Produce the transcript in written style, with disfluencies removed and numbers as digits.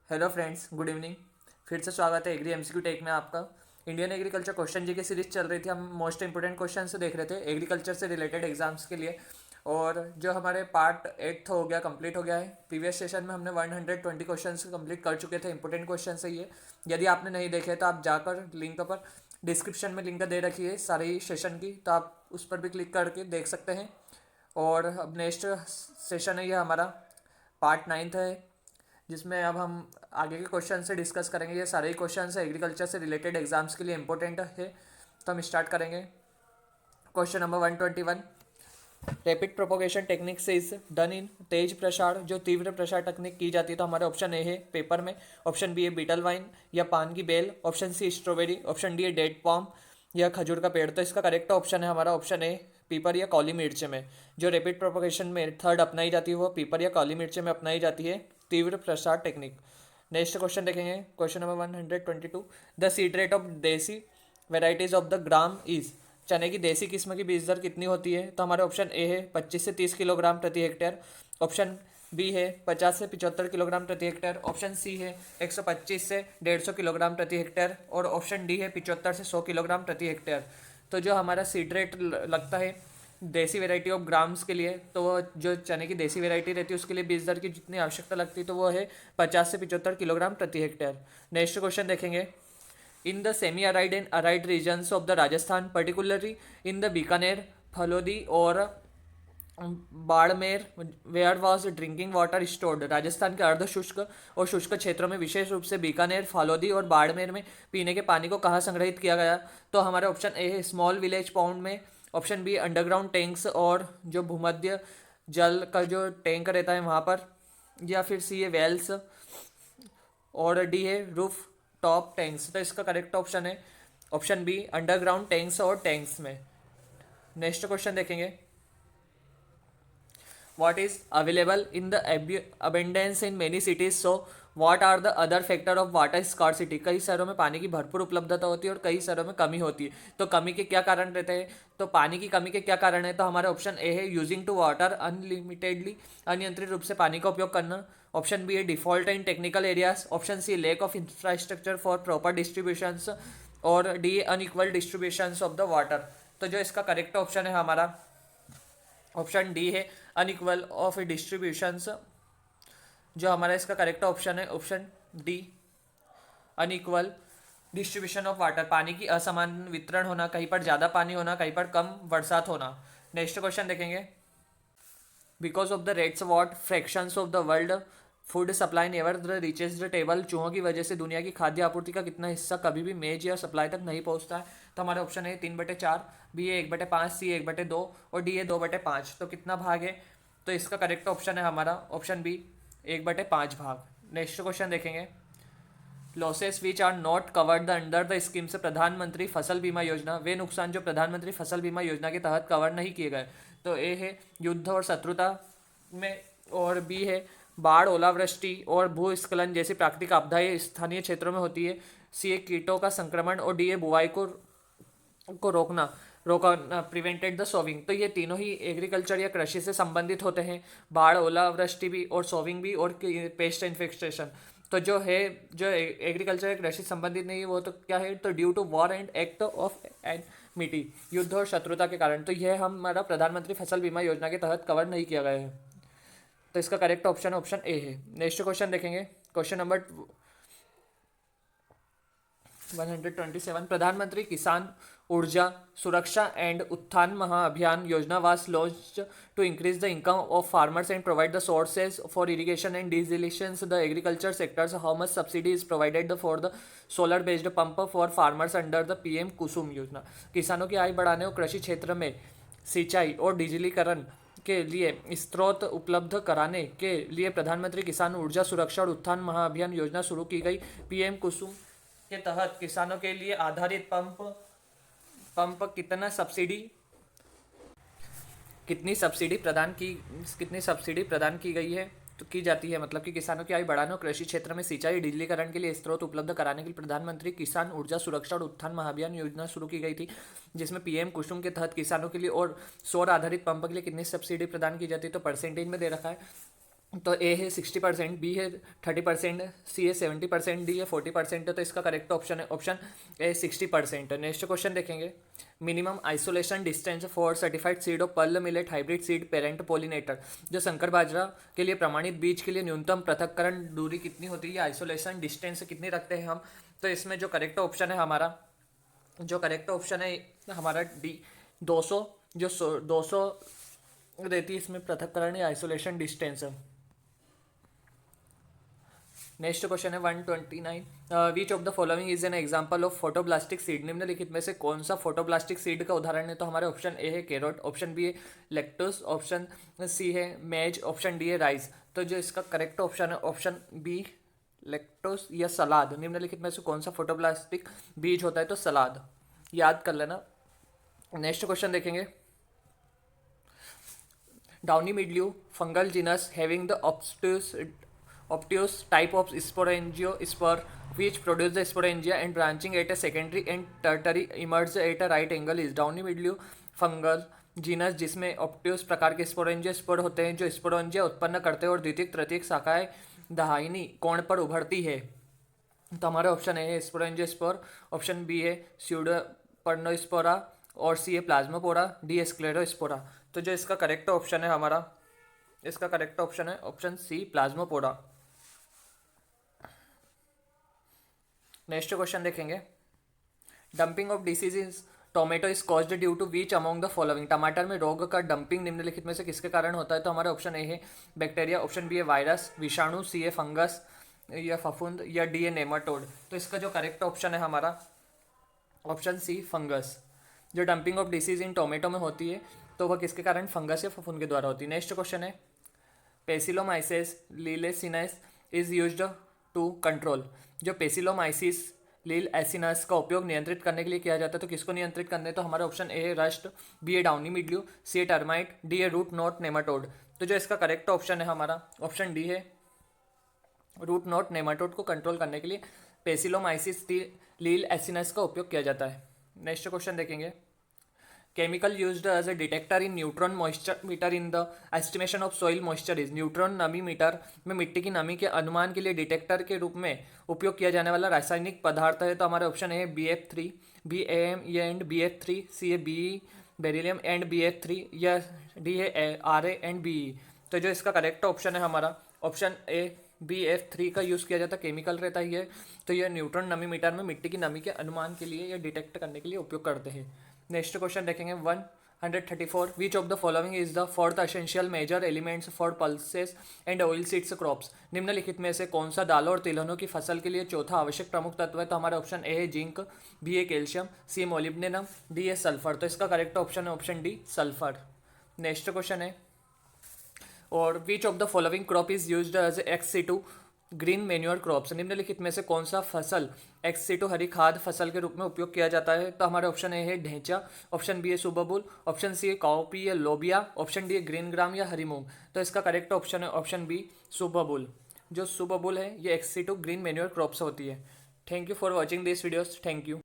Hello friends, good evening. फिर से स्वागत है एग्री एमसीक्यू टेक में आपका। इंडियन एग्रीकल्चर क्वेश्चन जी की सीरीज चल रही थी। हम मोस्ट इंपोर्टेंट क्वेश्चन से देख रहे थे एग्रीकल्चर से रिलेटेड एग्जाम्स के लिए। और जो हमारे पार्ट 8 हो गया, कंप्लीट हो गया है। प्रीवियस सेशन में हमने 120 क्वेश्चन कंप्लीट कर चुके थे। इंपॉर्टेंट क्वेश्चन है ये। यदि आपने नहीं देखे तो आप जाकर लिंक पर, डिस्क्रिप्शन में लिंक दे रखी है सारी सेशन की, तो आप उस पर भी क्लिक करके देख सकते हैं। और अब नेक्स्ट सेशन है ये हमारा पार्ट 9 है, जिसमें अब हम आगे के क्वेश्चन से डिस्कस करेंगे। ये सारे ही क्वेश्चन एग्रीकल्चर से रिलेटेड एग्जाम्स के लिए इंपॉर्टेंट है। तो हम स्टार्ट करेंगे। Question number 121। Rapid propagation technique से इज डन इन तेज प्रसार, जो तीव्र प्रसार तकनीक की जाती है। तो हमारे ऑप्शन ए है पेपर में, ऑप्शन बी है बीटल वाइन या पान की बेल, option C strawberry, option D है डेट पॉम या खजूर का पेड़। तो इसका करेक्ट ऑप्शन है हमारा ऑप्शन ए, पीपर या काली मिर्च में। जो रैपिड प्रोपोगेशन में थर्ड अपनाई जाती है वो पीपर या काली मिर्च में अपनाई जाती है, तीव्र प्रसार टेक्निक। नेक्स्ट क्वेश्चन देखेंगे, question number 122। The seed rate of desi varieties of the gram is, चने की देसी किस्म की बीज दर कितनी होती है। तो हमारे ऑप्शन ए है 25 से 30 किलोग्राम प्रति हेक्टेयर, ऑप्शन बी है 50 से 75 किलोग्राम प्रति हेक्टेयर, ऑप्शन सी है 125 से 150 किलोग्राम प्रति हेक्टेयर, और ऑप्शन डी है 75 से 100 किलोग्राम प्रति हेक्टेयर। तो जो हमारा सीड रेट लगता है देसी वेराइटी ऑफ ग्राम्स के लिए, तो वो जो चने की देसी वेराइटी रहती है उसके लिए बीज दर की जितनी आवश्यकता लगती है तो वो है 50 से 75 किलोग्राम प्रति हेक्टेयर। नेक्स्ट क्वेश्चन देखेंगे। In the semi-arid and arid regions of the Rajasthan, particularly in the Bikaner, Phalodi और Barmer, where was drinking water stored. Rajasthan के अर्ध शुष्क और शुष्क क्षेत्रों में, विशेष रूप से बीकानेर, फालोदी और बाड़मेर में पीने के पानी को कहाँ संग्रहित किया गया। तो हमारे ऑप्शन ए है स्मॉल विलेज पाउंड में, ऑप्शन बी अंडरग्राउंड टैंक्स और जो भूमध्य जल का जो टैंक रहता है वहाँ पर, या फिर सी है वेल्स, और डी है रूफ टॉप टैंक्स। तो इसका करेक्ट ऑप्शन है ऑप्शन बी अंडरग्राउंड टैंक्स और टैंक्स में। नेक्स्ट क्वेश्चन देखेंगे। what is available in the abundance in many cities, so what are the other factor of water scarcity। कई शहरों में पानी की भरपूर उपलब्धता होती है और कई शहरों में कमी होती है। तो कमी के क्या कारण रहते हैं, तो पानी की कमी के क्या कारण है। तो हमारे ऑप्शन ए है यूजिंग टू वाटर अनलिमिटेडली, अनियंत्रित रूप से पानी का उपयोग करना, ऑप्शन बी है default in technical areas, option C lack of infrastructure for proper distributions, और D unequal distributions of the water. तो जो इसका करेक्ट ऑप्शन है हमारा ऑप्शन डी है अनइक्वल ऑफ डिस्ट्रीब्यूशंस। जो हमारा इसका करेक्ट ऑप्शन है option D unequal distribution of water, पानी की असमान वितरण होना, कहीं पर ज़्यादा पानी होना, कहीं पर कम बरसात होना। नेक्स्ट क्वेश्चन देखेंगे। Because of the rates what fractions of the world food supply never reaches the table, चूहों की वजह से दुनिया की खाद्य आपूर्ति का कितना हिस्सा कभी भी मेज या सप्लाई तक नहीं पहुंचता है। तो हमारे ऑप्शन है 3/4, बी है 1/5, सी 1/2 और डी है 2/5। तो कितना भाग है, तो इसका करेक्ट ऑप्शन है हमारा ऑप्शन बी 1/5 भाग। नेक्स्ट क्वेश्चन देखेंगे। Losses which are not covered the under the scheme से प्रधानमंत्री फसल बीमा योजना, वे नुकसान जो प्रधानमंत्री फसल बीमा योजना के तहत कवर नहीं किए गए। तो ए है युद्ध और शत्रुता में, और बी है बाढ़, ओलावृष्टि और भूस्खलन जैसी प्राकृतिक आपदाएं स्थानीय क्षेत्रों में होती है, सी है कीटों का संक्रमण, और डी है बुआई को रोकना प्रिवेंटेड द सोविंग। तो ये तीनों ही एग्रीकल्चर या कृषि से संबंधित होते हैं, बाढ़, ओलावृष्टि भी और सोविंग भी और पेस्ट इन्फेक्टेशन। तो जो है जो एग्रीकल्चर या कृषि संबंधित नहीं है वो तो क्या है, तो due to war and act of enmity, युद्ध और शत्रुता के कारण। तो यह हमारा प्रधानमंत्री फसल बीमा योजना के तहत कवर नहीं किया गया है। तो इसका करेक्ट ऑप्शन ऑप्शन ए है। नेक्स्ट क्वेश्चन देखेंगे। Question number 127। Pradhan Mantri Kisan Urja Suraksha and Utthan Mahabhiyan Yojana was launched to increase the income of farmers and provide the sources for irrigation and dieselisations the agriculture sectors, how much subsidy is provided for the solar based pump for farmers under the PM Kusum Yojana. किसानों की आय बढ़ाने और कृषि क्षेत्र में सिंचाई और डिजिलीकरण के लिए स्रोत उपलब्ध कराने के लिए प्रधानमंत्री किसान ऊर्जा सुरक्षा और उत्थान महाअभियान योजना शुरू की गई। पीएम कुसुम के तहत किसानों के लिए आधारित पंप कितनी सब्सिडी प्रदान की गई है, तो की जाती है, मतलब कि किसानों की आय बढ़ाने और कृषि क्षेत्र में सिंचाई डिजिलीकरण के लिए स्रोत उपलब्ध कराने के लिए प्रधानमंत्री किसान ऊर्जा सुरक्षा और उत्थान महाअभियान योजना शुरू की गई थी, जिसमें पीएम कुसुम के तहत किसानों के लिए और सौर आधारित पंप के लिए कितनी सब्सिडी प्रदान की जाती है, तो परसेंटेज में दे रखा है तो ए है 60%, बी है 30%, सी है 70%, डी है 40%। तो इसका करेक्ट ऑप्शन है ऑप्शन ए 60%। नेक्स्ट क्वेश्चन देखेंगे, minimum isolation distance for certified seed of pearl millet hybrid seed parent pollinator. जो संकर बाजरा के लिए प्रमाणित बीज के लिए न्यूनतम पृथक्करण दूरी कितनी होती है, आइसोलेशन डिस्टेंस कितनी रखते हैं हम। तो इसमें जो करेक्ट ऑप्शन है हमारा, जो करेक्ट ऑप्शन है हमारा डी 200, जो 200 रहती है इसमें पृथक्करण या आइसोलेशन डिस्टेंस। नेक्स्ट क्वेश्चन है 129, which of the following is an example of photoblastic seed. निम्नलिखित में से कौन सा फोटोब्लास्टिक सीड का उदाहरण है। तो हमारे ऑप्शन ए है कैरोट, ऑप्शन बी है लेक्टस, ऑप्शन सी है मेज, ऑप्शन डी है राइस। तो जो इसका करेक्ट ऑप्शन है ऑप्शन बी लेक्टोस या सलाद। निम्नलिखित में से कौन सा फोटोब्लास्टिक बीज होता है, तो सलाद, याद कर लेना। नेक्स्ट क्वेश्चन देखेंगे, डाउनी मिडल्यू fungal genus having the obtuse type of sporangiosperm which produce the sporangia and branching at a secondary and tertiary emerge at a right angle is downy mildew fungal genus जिसमें obtuse प्रकार के sporangiospore होते हैं जो sporangia उत्पन्न करते हैं और द्वितीयक तृतीयक शाखाएं दाहिनी कोण पर उभरती है। तो हमारा ऑप्शन ए है स्पोरेंजियोस्पोर, ऑप्शन बी है स्यूडोपर्नोस्पोरा और सी है प्लाज्मोपोरा, डी है स्क्लेरोस्पोरा। तो जो इसका करेक्ट ऑप्शन है हमारा, इसका करेक्ट ऑप्शन है option C plasmopara. Next question देखेंगे, damping off disease in tomato is caused due to which among the following. टमाटर में रोग का डंपिंग निम्नलिखित में से किसके कारण होता है। तो हमारा ऑप्शन ए है बैक्टीरिया, ऑप्शन बी है वायरस विषाणु, सी है फंगस या फफूंद, या डी है नेमाटोड। तो इसका जो करेक्ट ऑप्शन है हमारा ऑप्शन सी फंगस। जो dumping off disease in tomato में होती है तो वह किसके कारण, फंगस या फफूंद के द्वारा होती है। नेक्स्ट क्वेश्चन है, पेसिलोमाइसिस लीलेसिनस इज यूज्ड टू कंट्रोल। जो पेसिलोमाइसिस लील एसिनस का उपयोग नियंत्रित करने के लिए किया जाता है तो किसको नियंत्रित करने, तो हमारा ऑप्शन ए है रस्ट, बी है डाउनी मिडल्यू, सी है टर्माइट, डी है रूट नॉट नेमाटोड। तो जो इसका करेक्ट ऑप्शन है हमारा ऑप्शन डी है रूट नॉट नेमाटोड को कंट्रोल करने के लिए पेसिलोमाइसिस लील एसिनस का उपयोग किया जाता है। नेक्स्ट क्वेश्चन देखेंगे, chemical used as a detector in neutron moisture meter in the estimation of soil moisture is। Neutron नमी मीटर में मिट्टी की नमी के अनुमान के लिए डिटेक्टर के रूप में उपयोग किया जाने वाला रासायनिक पदार्थ है। तो हमारे ऑप्शन है BF3, BAM एंड BF3, सी है BE बेरिलियम एंड BF3, या डी है RA एंड BE। तो जो इसका करेक्ट ऑप्शन है हमारा ऑप्शन ए BF3 का यूज़ किया जाता है, केमिकल रहता है ये। तो यह न्यूट्रॉन नमी मीटर में मिट्टी की नमी के अनुमान के लिए या डिटेक्ट करने के लिए उपयोग करते हैं। नेक्स्ट क्वेश्चन देखेंगे 134, which of the following is the fourth essential major elements for pulses and oil seeds crops. निम्नलिखित में से कौन सा दालों और तिलहनों की फसल के लिए चौथा आवश्यक प्रमुख तत्व है। तो हमारा ऑप्शन ए है जिंक, बी है कैल्शियम, सी है मोलिब्डेनम, डी है सल्फर। तो इसका करेक्ट ऑप्शन है option D sulphur. Next question है, और which of the following crop is used as XC2 green manure crops. निम्नलिखित में से कौन सा फसल XC2 हरी खाद फसल के रूप में उपयोग किया जाता है। तो हमारे ऑप्शन ए है ढेंचा, ऑप्शन बी है सुबबुल, ऑप्शन सी है काउपी या लोबिया, ऑप्शन डी है ग्रीन ग्राम या हरी मूंग। तो इसका करेक्ट ऑप्शन है ऑप्शन बी सुबबुल। जो सुबबुल है ये XC2 ग्रीन मैन्योर क्रॉप्स होती है। Thank you for watching this videos, thank you.